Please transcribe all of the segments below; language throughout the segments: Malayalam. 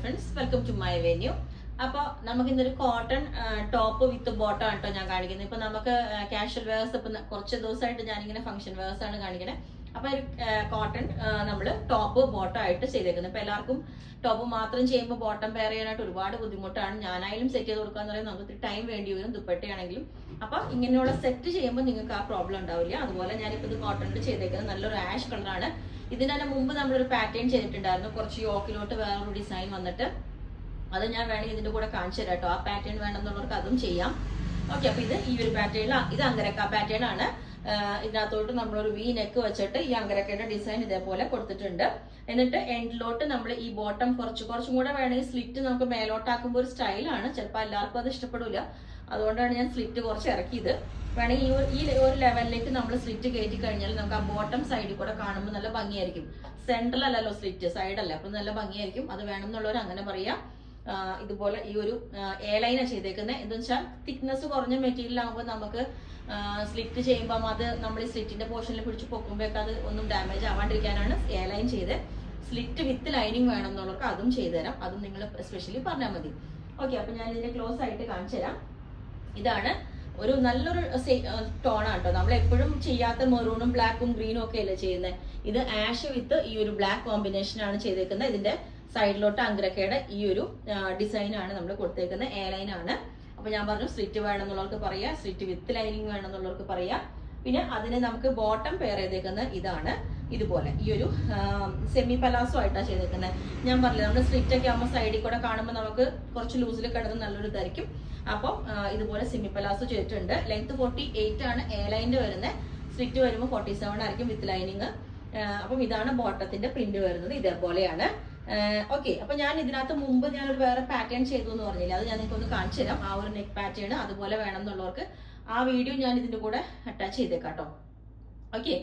Friends, welcome to my venue. അപ്പോൾ നമുക്ക് ഇന്നൊരു കോട്ടൺ ടോപ്പ് വിത്ത് ബോട്ടം ആട്ടോ ഞാൻ കാണിക്കുന്നത്. ഇപ്പൊ നമുക്ക് കാഷ്വൽ വെയർസ് ഇപ്പൊ കുറച്ച് ദിവസമായിട്ട് ഞാനിങ്ങനെ ഫംഗ്ഷൻ വെയർസ് ആണ് കാണിക്കണേ. അപ്പൊ ഒരു കോട്ടൺ നമ്മൾ ടോപ്പ് ബോട്ടം ആയിട്ട് ചെയ്തേക്കുന്നത്. ഇപ്പൊ എല്ലാവർക്കും ടോപ്പ് മാത്രം ചെയ്യുമ്പോൾ ബോട്ടം പെയർ ചെയ്യാനായിട്ട് ഒരുപാട് ബുദ്ധിമുട്ടാണ്. ഞാനായാലും സെറ്റ് ചെയ്ത് കൊടുക്കാന്ന് പറയുന്നത് നമുക്ക് ടൈം വേണ്ടി വരും, ദുപ്പട്ടയാണെങ്കിലും. അപ്പൊ ഇങ്ങനെയുള്ള സെറ്റ് ചെയ്യുമ്പോൾ നിങ്ങൾക്ക് ആ പ്രോബ്ലം ഉണ്ടാവില്ല. അതുപോലെ ഞാനിപ്പോ ഇത് കോട്ടണിൽ ചെയ്തേക്കുന്നത് നല്ലൊരു ആഷ് കളറാണ്. ഇതിന് തന്നെ മുമ്പ് നമ്മളൊരു പാറ്റേൺ ചെയ്തിട്ടുണ്ടായിരുന്നു, കുറച്ച് യോക്കിലോട്ട് വേറൊരു ഡിസൈൻ വന്നിട്ട്. അത് ഞാൻ വേണമെങ്കിൽ ഇതിന്റെ കൂടെ കാണിച്ചു തരാം കേട്ടോ. ആ പാറ്റേൺ വേണമെന്നുള്ളവർക്ക് അതും ചെയ്യാം. ഓക്കെ, അപ്പൊ ഇത് ഈ ഒരു പാറ്റേണിൽ, ഇത് അങ്കരക്ക പാറ്റേൺ ആണ്. ഇതിനകത്തോട്ട് നമ്മളൊരു വി നെക്ക് വെച്ചിട്ട് ഈ അങ്കരക്കയുടെ ഡിസൈൻ ഇതേപോലെ കൊടുത്തിട്ടുണ്ട്. എന്നിട്ട് എൻഡിലോട്ട് നമ്മൾ ഈ ബോട്ടം കുറച്ചും കൂടെ വേണമെങ്കിൽ സ്ലിറ്റ് നമുക്ക് മേലോട്ടാക്കുമ്പോൾ ഒരു സ്റ്റൈലാണ്. ചിലപ്പോൾ എല്ലാവർക്കും അത് ഇഷ്ടപ്പെടില്ല, അതുകൊണ്ടാണ് ഞാൻ സ്ലിറ്റ് കുറച്ച് ഇറക്കിയത്. വേണമെങ്കിൽ ഈ ഒരു ലെവലിലേക്ക് നമ്മൾ സ്ലിറ്റ് കയറ്റി കഴിഞ്ഞാൽ നമുക്ക് ആ ബോട്ടം സൈഡിൽ കൂടെ കാണുമ്പോൾ നല്ല ഭംഗിയായിരിക്കും. സെൻട്രലല്ലോ സ്ലിറ്റ്, സൈഡല്ല, അപ്പൊ നല്ല ഭംഗിയായിരിക്കും. അത് വേണമെന്നുള്ളവർ അങ്ങനെ പറയാം. ഇതുപോലെ ഈ ഒരു എ ലൈനാണ് ചെയ്തേക്കുന്നത്. എന്താ വെച്ചാൽ തിക്നെസ് കുറഞ്ഞ മെറ്റീരിയൽ ആകുമ്പോൾ നമുക്ക് സ്ലിറ്റ് ചെയ്യുമ്പോൾ അത് നമ്മൾ ഈ സ്ലിറ്റിന്റെ പോർഷനിൽ പിടിച്ച് പൊക്കുമ്പോഴേക്ക് അത് ഒന്നും ഡാമേജ് ആവാണ്ടിരിക്കാനാണ് എ ലൈൻ ചെയ്ത്. സ്ലിറ്റ് വിത്ത് ലൈനിങ് വേണം എന്നുള്ളവർക്ക് അതും ചെയ്തുതരാം. അതും നിങ്ങൾ സ്പെഷ്യലി പറഞ്ഞാൽ മതി. ഓക്കെ, അപ്പൊ ഞാൻ ഇതിന്റെ ക്ലോസ് ആയിട്ട് കാണിച്ചു തരാം. ഇതാണ് ഒരു നല്ലൊരു ടോണാണ് കേട്ടോ. നമ്മൾ എപ്പോഴും ചെയ്യാത്ത മെറൂണും ബ്ലാക്കും ഗ്രീനും ഒക്കെ അല്ലേ ചെയ്യുന്നത്. ഇത് ആഷ് വിത്ത് ഈ ഒരു ബ്ലാക്ക് കോമ്പിനേഷൻ ആണ് ചെയ്തേക്കുന്നത്. ഇതിന്റെ സൈഡിലോട്ട് അങ്കരക്കയുടെ ഈ ഒരു ഡിസൈൻ ആണ് നമ്മൾ കൊടുത്തേക്കുന്നത്. എ ലൈൻ ആണ്. അപ്പൊ ഞാൻ പറഞ്ഞു സ്ലിറ്റ് വേണമെന്നുള്ളവർക്ക് പറയാം, സ്ലിറ്റ് വിത്ത് ലൈനിങ് വേണമെന്നുള്ളവർക്ക് പറയാം. പിന്നെ അതിന് നമുക്ക് ബോട്ടം പെയർ ചെയ്തേക്കുന്നത് ഇതാണ്. ഇതുപോലെ ഈ ഒരു സെമി പലാസോ ആയിട്ടാണ് ചെയ്തേക്കുന്നത്. ഞാൻ പറഞ്ഞില്ല, നമ്മൾ സ്ലിറ്റ് ഒക്കെ ആകുമ്പോൾ സൈഡിൽ കൂടെ കാണുമ്പോൾ നമുക്ക് കുറച്ച് ലൂസിൽ കിടന്ന് നല്ലൊരു ഇതായിരിക്കും. അപ്പം ഇതുപോലെ സെമി പലാസോ ചെയ്തിട്ടുണ്ട്. ലെങ്ത് 48 ആണ് എ ലൈനിന്റെ വരുന്നത്. സ്ലിറ്റ് വരുമ്പോൾ 47 ആയിരിക്കും വിത്ത് ലൈനിങ്. അപ്പം ഇതാണ് ബോട്ടത്തിന്റെ പ്രിന്റ് വരുന്നത്. ഇതേപോലെയാണ്. ഓക്കെ, അപ്പൊ ഞാൻ ഇതിനകത്ത് മുമ്പ് ഞാനൊരു വേറെ പാറ്റേൺ ചെയ്തു എന്ന് പറഞ്ഞില്ല, അത് ഞാൻ നിങ്ങൾക്ക് ഒന്ന് കാണിച്ചു തരാം. ആ ഒരു നെക്ക് പാറ്റേൺ അതുപോലെ വേണം എന്നുള്ളവർക്ക് ആ വീഡിയോ ഞാൻ ഇതിന്റെ കൂടെ അറ്റാച്ച് ചെയ്തേക്കാം കേട്ടോ. ഓക്കെ,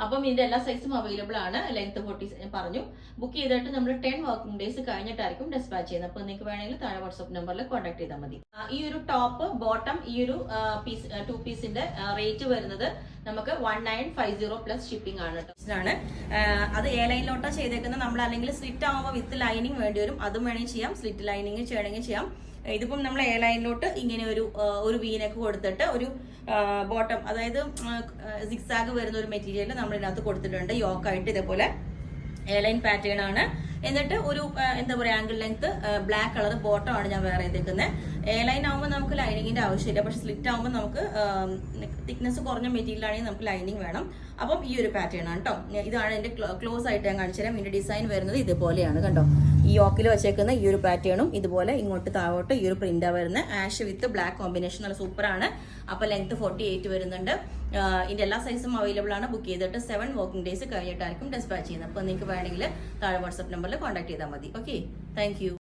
അപ്പം ഇതിന്റെ എല്ലാ സൈസും അവൈലബിൾ ആണ്. ലെങ്ത് 40 പറഞ്ഞു. ബുക്ക് ചെയ്തിട്ട് നമ്മൾ 10 വർക്കിംഗ് ഡേയ്സ് കഴിഞ്ഞിട്ടായിരിക്കും ഡെസ്പാച്ച് ചെയ്യുന്നത്. അപ്പൊ നിങ്ങൾക്ക് വേണമെങ്കിൽ താഴെ വാട്സ്ആപ്പ് നമ്പറിൽ കോൺടാക്ട് ചെയ്താൽ മതി. ഈ ഒരു ടോപ്പ് ബോട്ടം ഈ ഒരു പീസ് 2 പീസിന്റെ റേറ്റ് വരുന്നത് നമുക്ക് 1950 പ്ലസ് ഷിപ്പിംഗ് ആണ് കേട്ടോ. അത് എ ലൈനിലോട്ടാ ചെയ്തേക്കുന്നത്. നമ്മൾ അല്ലെങ്കിൽ സ്ലിറ്റ് ആകുമ്പോൾ വിത്ത് ലൈനിങ് വേണ്ടി വരും. അതും വേണമെങ്കിൽ ചെയ്യാം, സ്ലിറ്റ് ലൈനിങ് ചെയ്യണമെങ്കിൽ ചെയ്യാം. ഇതിപ്പം നമ്മൾ എ ലൈനിലോട്ട് ഇങ്ങനെ ഒരു വീനൊക്കെ കൊടുത്തിട്ട് ഒരു ബോട്ടം, അതായത് സിക്സാഗ് വരുന്ന ഒരു മെറ്റീരിയൽ നമ്മൾ ഇതിനകത്ത് കൊടുത്തിട്ടുണ്ട്. യോക്കായിട്ട് ഇതേപോലെ എ ലൈൻ പാറ്റേൺ ആണ്. എന്നിട്ട് ഒരു എന്താ പറയുക, angle length black colour bottom ആണ് ഞാൻ വേറെ ചെയ്തേക്കുന്നത്. എ ലൈൻ ആകുമ്പോൾ നമുക്ക് ലൈനിങ്ങിന്റെ ആവശ്യമില്ല, പക്ഷെ സ്ലിറ്റ് ആകുമ്പോൾ നമുക്ക് തിക്നെസ് കുറഞ്ഞ മെറ്റീരിയൽ ആണെങ്കിൽ നമുക്ക് ലൈനിങ് വേണം. അപ്പം ഈ ഒരു പാറ്റേൺ ആണ് കേട്ടോ. ഇതാണ് എന്റെ ക്ലോസ് ആയിട്ട് ഞാൻ കാണിച്ചു തരാം. ഇതിന്റെ ഡിസൈൻ വരുന്നത് ഇതുപോലെയാണ് കണ്ടോ. ഈ യോക്കിൽ വെച്ചേക്കുന്ന ഈ ഒരു പാറ്റേണും ഇതുപോലെ ഇങ്ങോട്ട് താഴോട്ട് ഈ ഒരു പ്രിന്റാ വരുന്നത്. ആഷ് വിത്ത് ബ്ലാക്ക് കോമ്പിനേഷൻ നല്ല സൂപ്പറാണ്. അപ്പൊ ലെങ്ത് 48 വരുന്നുണ്ട്. ഇതിന്റെ എല്ലാ സൈസും അവൈലബിൾ ആണ്. ബുക്ക് ചെയ്തിട്ട് 7 വർക്കിംഗ് ഡേയ്സ് കഴിഞ്ഞിട്ടായിരിക്കും ഡെസ്പാച്ച് ചെയ്യുന്നത്. അപ്പൊ നിങ്ങൾക്ക് വേണമെങ്കിൽ താഴെ വാട്സ്ആപ്പ് നമ്പറിൽ കോൺടാക്ട് ചെയ്താൽ മതി. Okay, thank you.